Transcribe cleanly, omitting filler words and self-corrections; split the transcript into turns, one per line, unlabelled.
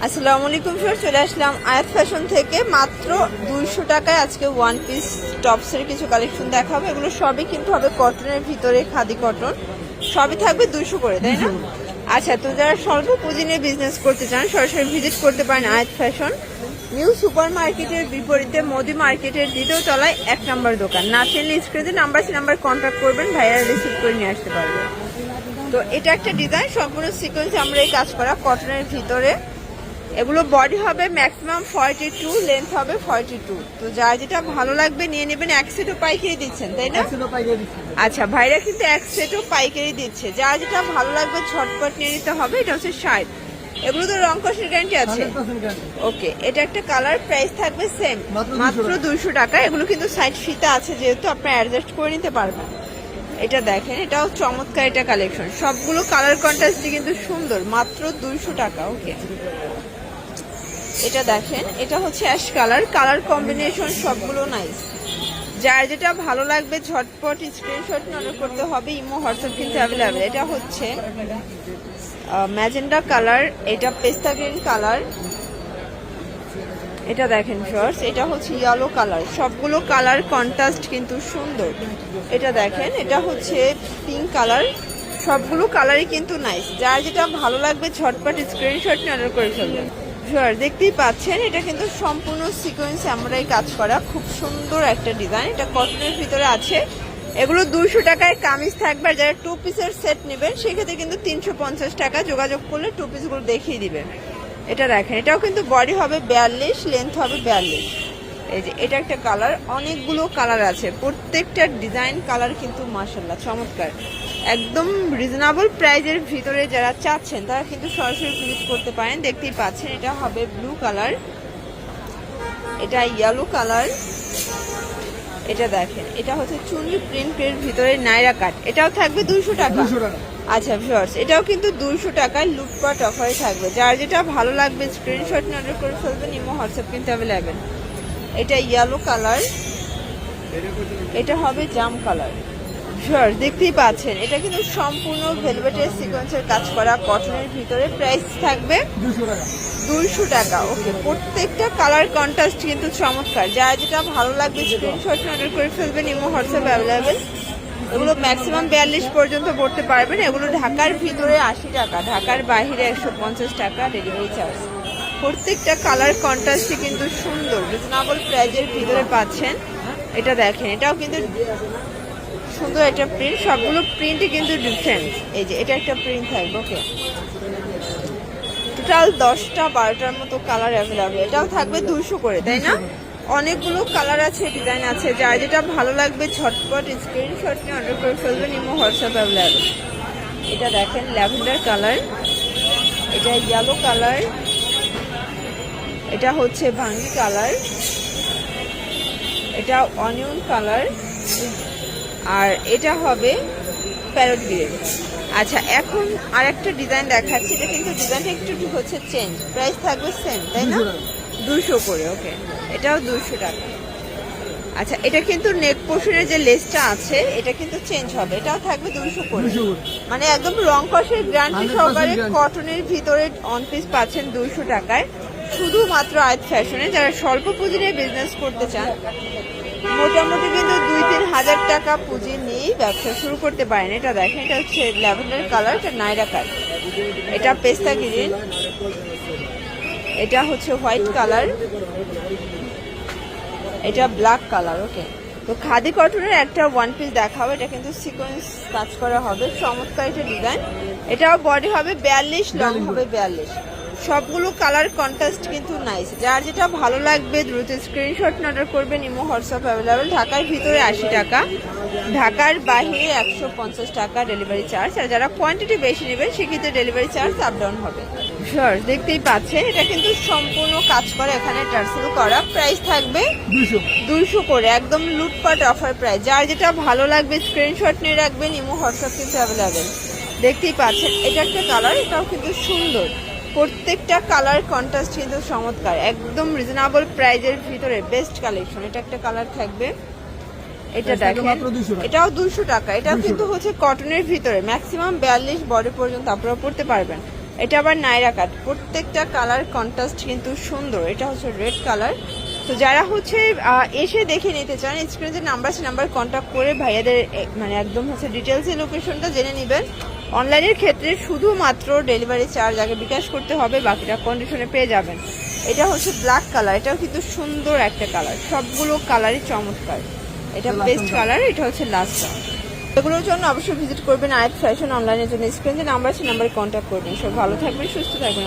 আসসালামু আলাইকুম স্যার, চলে আসলাম আয়াত ফ্যাশন থেকে। মাত্র 200 টাকায় আজকে ওয়ান পিস টপসের কিছু কালেকশন দেখাবো। এগুলো সবই কিন্তু হবে কটনের ভিতরে, খাদি কটন, সবই থাকবে 200 করে, তাই না? আচ্ছা, তো যারা স্বল্প পুঁজি নিয়ে বিজনেস করতে চান সরাসরি ভিজিট করতে পারেন আয়াত ফ্যাশন। নিউ সুপার মার্কেটের বিপরীতে মোদি মার্কেটের দ্বিতীয় তলায় 1 নম্বর দোকান। না চিনলে স্ক্রিনে নাম্বার কন্ট্যাক্ট করবেন, ভাইয়ারা রিসিভ করে নিয়ে আসতে পারবে। তো এটা একটা ডিজাইন, সম্পূর্ণ সিকোয়েন্স আমরা এই কাজ করা কটনের ভিতরে। এগুলো বডি হবে ম্যাক্সিমাম 42, লেন্থ হবে 42। তো যার যেটা ভালো লাগবে নিয়ে নেবেন। এক সেটও পাইকারি দিচ্ছেন, তাই না? আচ্ছা, ভাইরা কিন্তু এক সেটও পাইকারি দিচ্ছে। যার যেটা ভালো লাগবে ঝটপট নিয়ে নিতে হবে। এটা হচ্ছে 60। এগুলো তো রং কষের গ্যারান্টি আছে। ওকে, এটা একটা কালার, প্রাইস থাকবে সেম, মাত্র 200 টাকা। এগুলো কিন্তু সাইড ফিতা আছে, যেহেতু আপনারা অ্যাডজাস্ট করে নিতে পারবেন। এটা দেখেন, এটাও চমৎকার একটা কালেকশন। সবগুলো কালার কন্ট্রাস্টই কিন্তু সুন্দর, মাত্র 200 টাকা। ওকে, এটা দেখেন, এটা হচ্ছে অ্যাশ কালার, কালার কম্বিনেশন সবগুলো নাইস। যার যেটা ভালো লাগবে ঝটপট স্ক্রিনশট অর্ডার করতে হবে। ইমো হোয়াটসঅ্যাপ কিন্তু অ্যাভেলেবেল। এটা হচ্ছে ম্যাজেন্ডা কালার, এটা পেস্তা গ্রিন কালার, এটা দেখেন শর্টস, এটা হচ্ছে ইয়েলো কালার। সবগুলো কালার কন্ট্রাস্ট কিন্তু সুন্দর। এটা দেখেন, এটা হচ্ছে পিঙ্ক কালার। সবগুলো কালারই কিন্তু নাইস। যার যেটা ভালো লাগবে ঝটপট স্ক্রিনশট নিয়ে অর্ডার করে ফেলবেন। দেখতেই পাচ্ছেন, এটা কিন্তু সম্পূর্ণ সিকোয়েন্সে আমরাই কাজ করা, খুব সুন্দর একটা ডিজাইন। এটা কটনের ভিতরে আছে। এগুলো 200 টাকায় কামিজ থাকবে। আর যারা 2 পিসের সেট নেবেন সেক্ষেত্রে কিন্তু 350 টাকা, যোগাযোগ করলে 2 পিসগুলো দেখিয়ে দিবেন। এটা দেখেন, এটাও কিন্তু বডি হবে 42, লেন্থ হবে 42। এই যে এটা একটা কালার, অনেকগুলো কালার আছে, প্রত্যেকটা ডিজাইন কালার কিন্তু মাশাআল্লাহ চমৎকার। একদম রিজনেবল প্রাইজের ভিতরে যারা চাচ্ছেন তারা কিন্তু সরাসরি ভিজিট করতে পারেন। দেখতেই পাচ্ছেন, এটা হবে ব্লু কালার, এটা ইয়েলো কালার। এটা দেখেন, এটা হচ্ছে চুনরি প্রিন্টের ভিতরে নাইরা কাট। এটাও থাকবে 200 টাকা। আচ্ছা ভিউয়ার্স, এটাও কিন্তু 200 টাকায় লুটপাট অফারে থাকবে। যার যেটা ভালো লাগবে স্ক্রিনশট নিয়ে অর্ডার করে ফেলবেন। ইমো হোয়াটসঅ্যাপ কিন্তু অ্যাভেলেবেল। এটা ইয়েলো কালার, এটা হবে জাম কালার। ভিউয়ার্স দেখতেই পাচ্ছেন, এটা কিন্তু সম্পূর্ণ ভেলভেটের সিকোয়েন্সের কাজ করা কটনের ভিতরে। প্রাইস থাকবে 200 টাকা। ওকে, প্রত্যেকটা কালার কন্ট্রাস্ট কিন্তু চমৎকার। যার যেটা ভালো লাগবে স্ক্রিনশট নিয়ে অর্ডার করে ফেলবেন। Imo WhatsApp available. এগুলো ম্যাক্সিমাম 42 পর্যন্ত পড়তে পারবেন। এগুলো ঢাকার ভিতরে 80 টাকা, ঢাকার বাইরে 150 টাকা ডেলিভারি চার্জ। প্রত্যেকটা কালার কন্ট্রাস্টই কিন্তু সুন্দর, রিজনেবল প্রাইজের ভিতরে পাচ্ছেন। এটা দেখেন, এটাও কিন্তু সুন্দর একটা প্রিন্ট। সবগুলো প্রিন্টই কিন্তু ডিফারেন্ট। এই যে এটা একটা প্রিন্ট থাকবে। ওকে, টোটাল 10টা 12টার মতো কালার অ্যাভেলেবেল। এটাও থাকবে 200 করে, তাই না? অনেকগুলো কালার আছে, ডিজাইন আছে। যার যেটা ভালো লাগবে ঝটপট স্ক্রিনশট নিয়ে অর্ডার করে ফেলবেন। Imo WhatsApp available. এটা দেখেন ল্যাভেন্ডার কালার, এটা ইয়েলো কালার, এটা হচ্ছে ভাঙ্গি কালার, এটা অনিয়ন কালার, আর এটা হবে প্যারট গ্রিন। আচ্ছা, এখন আর একটা ডিজাইন দেখাচ্ছি। এটা কিন্তু ডিজাইনটা একটু হচ্ছে চেঞ্জ। প্রাইস থাকবে সেম, তাই না? 200 করে। ওকে, এটাও 200 টাকা। আচ্ছা, এটা কিন্তু নেক পোর্শনের যে লেসটা আছে এটা কিন্তু চেঞ্জ হবে। এটাও থাকবে 200 করে। মানে একদম রং কষের গ্যারান্টি সহকারে কটনের ভিতরে অন পিস পাচ্ছেন 200 টাকায়, শুধুমাত্র আয়াত ফ্যাশনে। যারা স্বল্প পুঁজি নিয়ে বিজনেস করতে চান, মোটামুটি কিন্তু 2-3 হাজার টাকা পুঁজি নিয়েই ব্যবসা শুরু করতে পারেন। এটা দেখেন, এটা হচ্ছে ল্যাভেন্ডার কালার, এটা নাইরা কাট, এটা পেস্তা গ্রিন, এটা হচ্ছে হোয়াইট কালার, এটা ব্ল্যাক কালার। ওকে, তো খাদি কটনের একটা ওয়ান পিস দেখাবো। এটা কিন্তু সিকোয়েন্স কাজ করা হবে, চমৎকার একটা ডিজাইন। এটাও বডি হবে 42, লং হবে 42। সবগুলো কালার কন্ট্রাস্ট কিন্তু নাইস। যার যেটা ভালো লাগবে দ্রুত স্ক্রিনশট অর্ডার করবেন। Imo WhatsApp available. ঢাকার ভিতরে 80 টাকা, ঢাকার বাইরে 150 টাকা ডেলিভারি চার্জ। আর যারা কোয়ান্টিটি বেশি নেবেন সেক্ষেত্রে ডেলিভারি চার্জ আপ ডাউন হবে। শিওর, দেখতেই পাচ্ছেন, এটা কিন্তু সম্পূর্ণ কাজ করে, এখানে টার্সেল করা। প্রাইস থাকবে 200 করে, একদম লুটপাট অফার প্রাইস। যার যেটা ভালো লাগবে স্ক্রিনশট নিয়ে রাখবেন। ইমো হোয়াটসঅ্যাপ কিন্তু অ্যাভেলেবেল। দেখতেই পাচ্ছেন, এটা একটা কালার, এটাও কিন্তু সুন্দর। প্রত্যেকটা কালার কন্ট্রাস্ট কিন্তু চমৎকার, একদম রিজনেবল প্রাইজের ভিতরে বেস্ট কালেকশন। এটা একটা কালার থাকবে, এটা দেখেন, এটাও 200 টাকা। এটাও কিন্তু হচ্ছে কটনের ভিতরে, ম্যাক্সিমাম 42 বডি পর্যন্ত আপনারা পড়তে পারবেন। এটা আবার নাইরা কাট, প্রত্যেকটা কালার কন্ট্রাস্ট কিন্তু সুন্দর। এটা হচ্ছে রেড কালার। তো যারা হচ্ছে এসে দেখে নিতে চান, স্ক্রিনে যে নাম্বার আছে নাম্বার কন্ট্যাক্ট করে ভাইয়াদের মানে একদম হচ্ছে ডিটেলসে লোকেশনটা জেনে নেবেন। অনলাইনের ক্ষেত্রে শুধুমাত্র ডেলিভারি চার্জ আগে বিকাশ করতে হবে, বাকিটা কন্ডিশনে পেয়ে যাবেন। এটা হচ্ছে ব্ল্যাক কালার, এটাও কিন্তু সুন্দর একটা কালার, সবগুলো কালারই চমৎকার। এটা বেস্ট কালার, এটা হচ্ছে লাস্ট। এগুলোর জন্য অবশ্যই ভিজিট করবেন আয়াত ফ্যাশন অনলাইনের জন্য। স্ক্রিনে যে নাম্বার আছে নাম্বারে কন্ট্যাক্ট করবেন। সব ভালো থাকবেন, সুস্থ থাকবেন।